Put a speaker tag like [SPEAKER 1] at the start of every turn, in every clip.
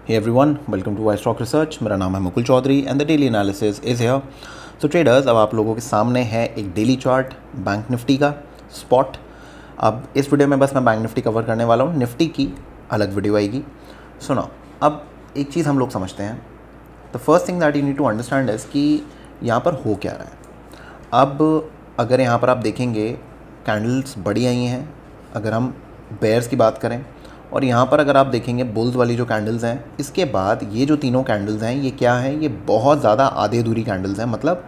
[SPEAKER 1] Hey everyone, welcome to iStock Research। मेरा नाम है Mukul Chaudhary and the daily analysis is here. So traders, अब आप लोगों के सामने है एक डेली चार्ट बैंक निफ्टी का स्पॉट। अब इस वीडियो में बस मैं बैंक निफ्टी कवर करने वाला हूँ, निफ्टी की अलग वीडियो आएगी। सुनो, अब एक चीज़ हम लोग समझते हैं। The first thing that you need to understand is कि यहाँ पर हो क्या रहा है। अब अगर यहाँ पर आप देखेंगे कैंडल्स बड़ी आई हैं, अगर हम बेयर्स की बात करें, और यहाँ पर अगर आप देखेंगे बुल्स वाली जो कैंडल्स हैं, इसके बाद ये जो तीनों कैंडल्स हैं ये क्या है, ये बहुत ज़्यादा आधे अधूरी कैंडल्स हैं। मतलब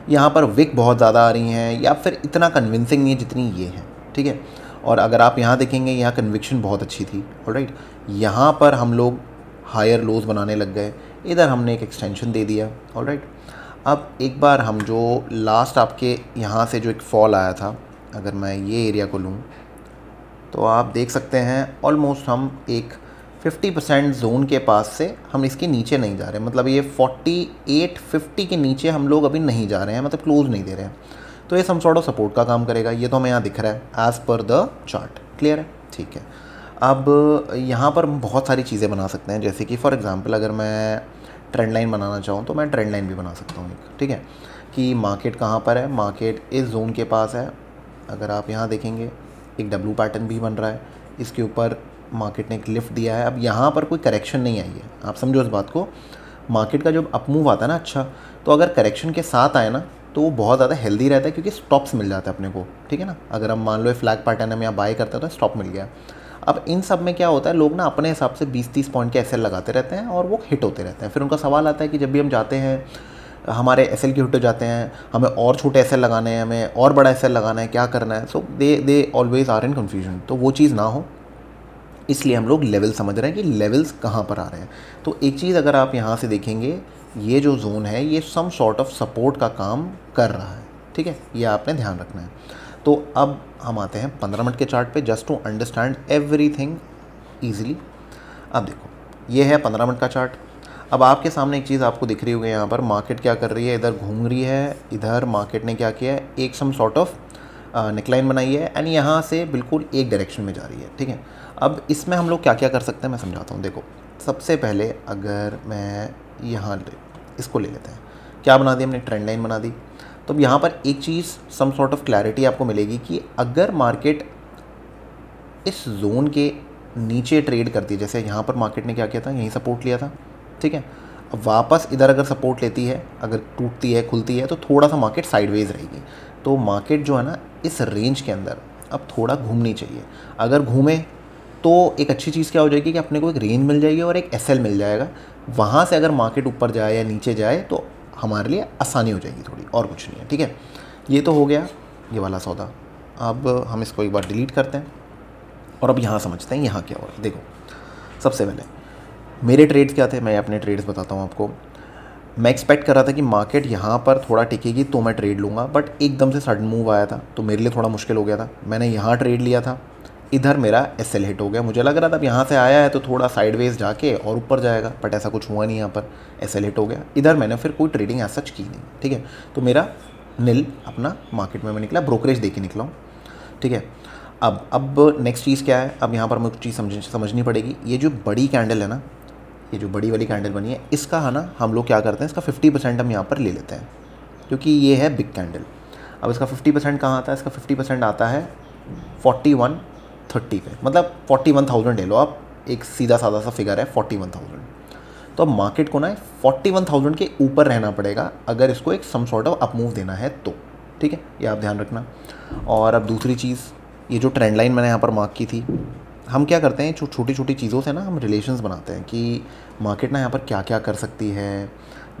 [SPEAKER 1] यहाँ पर विक बहुत ज़्यादा आ रही हैं या फिर इतना कन्विंसिंग नहीं है जितनी ये है, ठीक है। और अगर आप यहाँ देखेंगे, यहाँ कन्विक्शन बहुत अच्छी थी, ऑलराइट। यहाँ पर हम लोग हायर लोज बनाने लग गए, इधर हमने एक एक्सटेंशन दे दिया, ऑलराइट। अब एक बार हम जो लास्ट आपके यहाँ से जो एक फॉल आया था, अगर मैं ये एरिया को लूँ तो आप देख सकते हैं ऑलमोस्ट हम एक 50% जोन के पास से हम इसके नीचे नहीं जा रहे, मतलब ये 48-50 के नीचे हम लोग अभी नहीं जा रहे हैं, मतलब क्लोज नहीं दे रहे हैं। तो ये सम सॉर्ट ऑफ सपोर्ट का काम करेगा, ये तो हमें यहाँ दिख रहा है as per the chart. Clear है, ठीक है। अब यहाँ पर हम बहुत सारी चीज़ें बना सकते हैं, जैसे कि फॉर एग्जांपल अगर मैं ट्रेंड लाइन बनाना चाहूँ तो मैं ट्रेंड लाइन भी बना सकता हूँ एक, ठीक है, कि मार्केट कहाँ पर है। मार्केट इस जोन के पास है। अगर आप यहाँ देखेंगे एक डब्लू पैटर्न भी बन रहा है, इसके ऊपर मार्केट ने एक लिफ्ट दिया है। अब यहाँ पर कोई करेक्शन नहीं आई है, आप समझो इस बात को। मार्केट का जब अप मूव आता है ना, अच्छा, तो अगर करेक्शन के साथ आए ना तो वो बहुत ज़्यादा हेल्दी रहता है, क्योंकि स्टॉप्स मिल जाते हैं अपने को, ठीक है ना। अगर हम मान लो फ्लैग पैटर्न हम यहाँ बाय करते हैं तो स्टॉप मिल गया। अब इन सब में क्या होता है, लोग ना अपने हिसाब से 20-30 पॉइंट के एसएल लगाते रहते हैं और वो हिट होते रहते हैं। फिर उनका सवाल आता है कि जब भी हम जाते हैं, हमारे एसएल के हिट हो जाते हैं, हमें और छोटे एसएल लगाने हैं, हमें और बड़ा एसएल लगाना है, क्या करना है। So they always are in confusion. तो वो चीज़ ना हो, इसलिए हम लोग लेवल समझ रहे हैं कि लेवल्स कहाँ पर आ रहे हैं। तो एक चीज़ अगर आप यहाँ से देखेंगे, ये जो जोन है ये सम सॉर्ट ऑफ सपोर्ट का काम कर रहा है, ठीक है, ये आपने ध्यान रखना है। तो अब हम आते हैं 15 मिनट के चार्ट पे, just to understand everything easily. अब देखो, ये है 15 मिनट का चार्ट। अब आपके सामने एक चीज़ आपको दिख रही होगी, यहाँ पर मार्केट क्या कर रही है, इधर घूम रही है। इधर मार्केट ने क्या किया है, एक सम सॉर्ट ऑफ नेकलाइन बनाई है एंड यहाँ से बिल्कुल एक डायरेक्शन में जा रही है, ठीक है। अब इसमें हम लोग क्या क्या कर सकते हैं मैं समझाता हूँ। देखो, सबसे पहले अगर मैं यहाँ इसको ले लेते हैं, क्या बना दी हमने, ट्रेंड लाइन बना दी। तो अब यहाँ पर एक चीज़ सम सॉर्ट ऑफ क्लैरिटी आपको मिलेगी कि अगर मार्केट इस जोन के नीचे ट्रेड करती है, जैसे यहाँ पर मार्केट ने क्या किया था, यहीं सपोर्ट लिया था, ठीक है। अब वापस इधर अगर सपोर्ट लेती है, अगर टूटती है, खुलती है, तो थोड़ा सा मार्केट साइडवेज रहेगी। तो मार्केट जो है ना, इस रेंज के अंदर अब थोड़ा घूमनी चाहिए। अगर घूमे तो एक अच्छी चीज़ क्या हो जाएगी कि अपने को एक रेंज मिल जाएगी और एक एसएल मिल जाएगा। वहाँ से अगर मार्केट ऊपर जाए या नीचे जाए तो हमारे लिए आसानी हो जाएगी थोड़ी, और कुछ नहीं है, ठीक है। ये तो हो गया ये वाला सौदा। अब हम इसको एक बार डिलीट करते हैं और अब यहाँ समझते हैं यहाँ क्या हो रहा है। देखो, सबसे पहले मेरे ट्रेड्स क्या थे, मैं अपने ट्रेड्स बताता हूँ आपको। मैं एक्सपेक्ट कर रहा था कि मार्केट यहाँ पर थोड़ा टिकेगी तो मैं ट्रेड लूँगा, बट एकदम से सडन मूव आया था तो मेरे लिए थोड़ा मुश्किल हो गया था। मैंने यहाँ ट्रेड लिया था, इधर मेरा एसएल हिट हो गया। मुझे लग रहा था अब यहाँ से आया है तो थोड़ा साइडवेज जाके और ऊपर जाएगा, बट ऐसा कुछ हुआ नहीं, यहाँ पर एसएल हिट हो गया। इधर मैंने फिर कोई ट्रेडिंग ऐसा सच की नहीं, ठीक है। तो मेरा नील अपना मार्केट में मैं निकला, ब्रोकरेज दे के निकला हूँ, ठीक है। अब नेक्स्ट चीज़ क्या है, अब यहाँ पर मुझे चीज़ समझनी पड़ेगी। ये जो बड़ी कैंडल है ना, ये जो बड़ी वाली कैंडल बनी है, इसका है ना, हम लोग क्या करते हैं, इसका 50% हम यहाँ पर ले लेते हैं, क्योंकि ये है बिग कैंडल। अब इसका 50% कहाँ आता है, इसका 50% आता है 4130 पे, मतलब 41,000 ले लो आप, एक सीधा साधा सा फिगर है 41,000। तो अब मार्केट को ना 41,000 के ऊपर रहना पड़ेगा अगर इसको एक some sort of up move देना है तो, ठीक है, ये आप ध्यान रखना। और अब दूसरी चीज़, ये जो ट्रेंड लाइन मैंने यहाँ पर मार्क की थी, हम क्या करते हैं, छोटी छोटी चीज़ों से ना हम रिलेशंस बनाते हैं कि मार्केट ना यहाँ पर क्या क्या कर सकती है,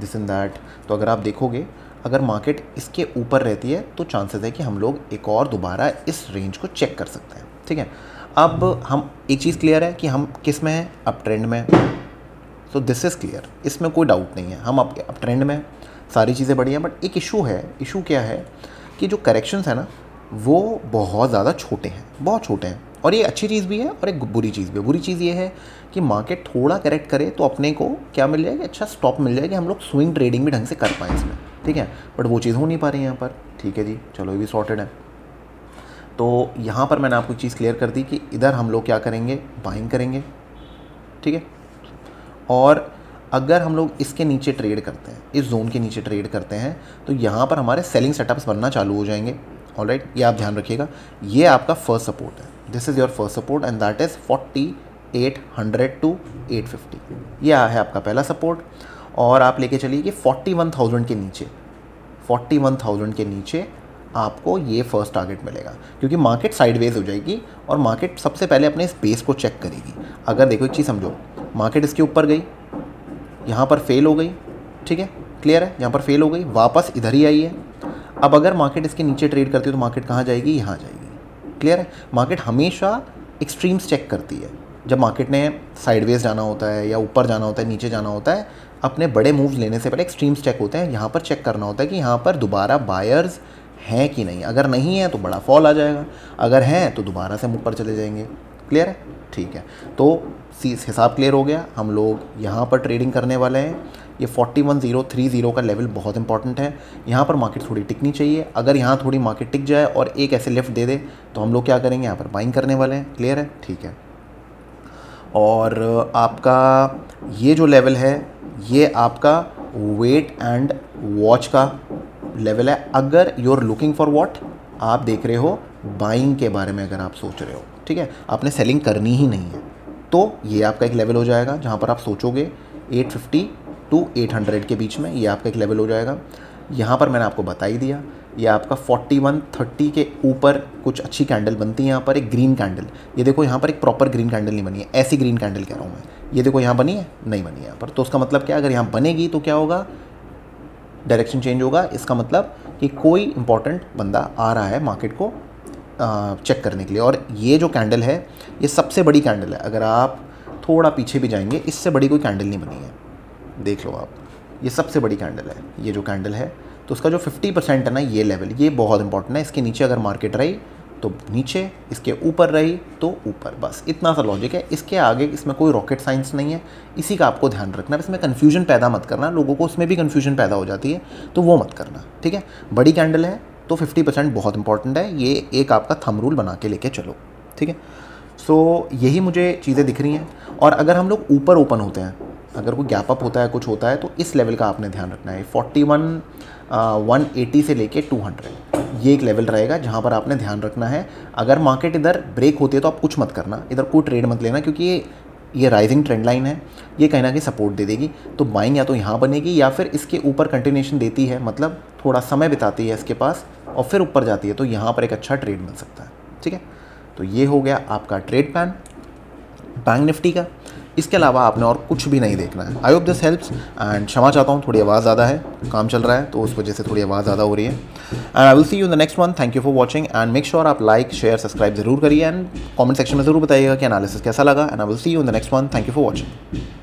[SPEAKER 1] दिस एंड दैट। तो अगर आप देखोगे, अगर मार्केट इसके ऊपर रहती है तो चांसेस है कि हम लोग एक और दोबारा इस रेंज को चेक कर सकते हैं, ठीक है। अब हम एक चीज़ क्लियर है कि हम किस में हैं, अप ट्रेंड में। सो दिस इज़ क्लियर, इसमें कोई डाउट नहीं है, हम अप ट्रेंड में, सारी चीज़ें बढ़िया। बट एक इशू है, इशू क्या है कि जो करेक्शंस है ना वो बहुत ज़्यादा छोटे हैं, बहुत छोटे हैं। और ये अच्छी चीज़ भी है और एक बुरी चीज़ भी है। बुरी चीज़ ये है कि मार्केट थोड़ा करेक्ट करे तो अपने को क्या मिल जाएगा, अच्छा स्टॉप मिल जाएगा, हम लोग स्विंग ट्रेडिंग भी ढंग से कर पाएँ इसमें, ठीक है। बट वो चीज़ हो नहीं पा रही है यहाँ पर, ठीक है जी, चलो ये भी सॉर्टेड है। तो यहाँ पर मैंने आपको एक चीज़ क्लियर कर दी कि इधर हम लोग क्या करेंगे, बाइंग करेंगे, ठीक है। और अगर हम लोग इसके नीचे ट्रेड करते हैं, इस जोन के नीचे ट्रेड करते हैं, तो यहाँ पर हमारे सेलिंग सेटअप्स बनना चालू हो जाएंगे। ऑलराइट, ये आप ध्यान रखिएगा। ये आपका फर्स्ट सपोर्ट है, this is your first support and that is 4800 to 850। ये है आपका पहला सपोर्ट। और आप लेके चलिए कि 41,000 के नीचे, 41,000 के नीचे आपको ये फर्स्ट टारगेट मिलेगा, क्योंकि मार्केट साइडवेज हो जाएगी और मार्केट सबसे पहले अपने इस बेस को चेक करेगी। अगर देखो एक चीज़ समझो, मार्केट इसके ऊपर गई, यहाँ पर फेल हो गई, ठीक है, क्लियर है, यहाँ पर फेल हो गई, वापस इधर ही आई है। अब अगर मार्केट इसके नीचे ट्रेड करती है तो मार्केट कहाँ जाएगी, यहाँ जाएगी। क्लियर है, मार्केट हमेशा एक्सट्रीम्स चेक करती है। जब मार्केट ने साइडवेज जाना होता है या ऊपर जाना होता है, नीचे जाना होता है, अपने बड़े मूव्स लेने से पहले एक्सट्रीम्स चेक होते हैं। यहाँ पर चेक करना होता है कि यहाँ पर दोबारा बायर्स हैं कि नहीं। अगर नहीं है तो बड़ा फॉल आ जाएगा, अगर हैं तो दोबारा से हम ऊपर चले जाएंगे। क्लियर है, ठीक है। तो हिसाब क्लियर हो गया। हम लोग यहाँ पर ट्रेडिंग करने वाले हैं। ये 41,030 का लेवल बहुत इंपॉर्टेंट है। यहाँ पर मार्केट थोड़ी टिकनी चाहिए। अगर यहाँ थोड़ी मार्केट टिक जाए और एक ऐसे लिफ्ट दे दे तो हम लोग क्या करेंगे, यहाँ पर बाइंग करने वाले हैं। क्लियर है, ठीक है। और आपका ये जो लेवल है, ये आपका वेट एंड वॉच का लेवल है। अगर you are looking for what, आप देख रहे हो बाइंग के बारे में, अगर आप सोच रहे हो, ठीक है, आपने सेलिंग करनी ही नहीं है, तो ये आपका एक लेवल हो जाएगा जहाँ पर आप सोचोगे 850 टू 800 के बीच में। ये आपका एक लेवल हो जाएगा। यहाँ पर मैंने आपको बता ही दिया, ये आपका 4130 के ऊपर कुछ अच्छी कैंडल बनती है। यहाँ पर एक ग्रीन कैंडल, ये देखो यहाँ पर एक प्रॉपर ग्रीन कैंडल नहीं बनी है, ऐसी ग्रीन कैंडल कह रहा हूँ मैं। ये देखो यहाँ बनी है, नहीं बनी है यहाँ पर। तो उसका मतलब क्या, अगर यहाँ बनेगी तो क्या होगा, डायरेक्शन चेंज होगा। इसका मतलब कि कोई इंपॉर्टेंट बंदा आ रहा है मार्केट को चेक करने के लिए। और ये जो कैंडल है, ये सबसे बड़ी कैंडल है। अगर आप थोड़ा पीछे भी जाएंगे, इससे बड़ी कोई कैंडल नहीं बनी है, देख लो आप, ये सबसे बड़ी कैंडल है, ये जो कैंडल है। तो उसका जो 50% है ना, ये लेवल, ये बहुत इंपॉर्टेंट है। इसके नीचे अगर मार्केट रही तो नीचे, इसके ऊपर रही तो ऊपर, बस इतना सा लॉजिक है। इसके आगे इसमें कोई रॉकेट साइंस नहीं है, इसी का आपको ध्यान रखना है। इसमें कन्फ्यूजन पैदा मत करना, लोगों को उसमें भी कन्फ्यूजन पैदा हो जाती है, तो वो मत करना, ठीक है। बड़ी कैंडल है तो 50% बहुत इंपॉर्टेंट है, ये एक आपका थंब रूल बना के लेके चलो, ठीक है। सो यही मुझे चीज़ें दिख रही हैं। और अगर हम लोग ऊपर ओपन होते हैं, अगर कोई गैप अप होता है, कुछ होता है, तो इस लेवल का आपने ध्यान रखना है। 180 से लेके 200, ये एक लेवल रहेगा जहाँ पर आपने ध्यान रखना है। अगर मार्केट इधर ब्रेक होती है तो आप कुछ मत करना, इधर कोई ट्रेड मत लेना, क्योंकि ये राइजिंग ट्रेंड लाइन है, ये कहीं ना कहीं सपोर्ट दे देगी। तो बाइंग या तो यहाँ बनेगी या फिर इसके ऊपर कंटिन्यूएशन देती है, मतलब थोड़ा समय बिताती है इसके पास और फिर ऊपर जाती है, तो यहाँ पर एक अच्छा ट्रेड मिल सकता है, ठीक है। तो ये हो गया आपका ट्रेड प्लान बैंक निफ्टी का। इसके अलावा आपने और कुछ भी नहीं देखना है। I hope this helps. And क्षमा चाहता हूँ, थोड़ी आवाज़ ज़्यादा है, काम चल रहा है तो उस वजह से थोड़ी आवाज़ ज़्यादा हो रही है। And I will see you in the next one. Thank you for watching and make sure आप लाइक शेयर सब्सक्राइब जरूर करिए एंड कमेंट सेक्शन में ज़रूर बताइएगा कि एनालिसिस कैसा लगा। And I will see you in the next one. Thank you for watching.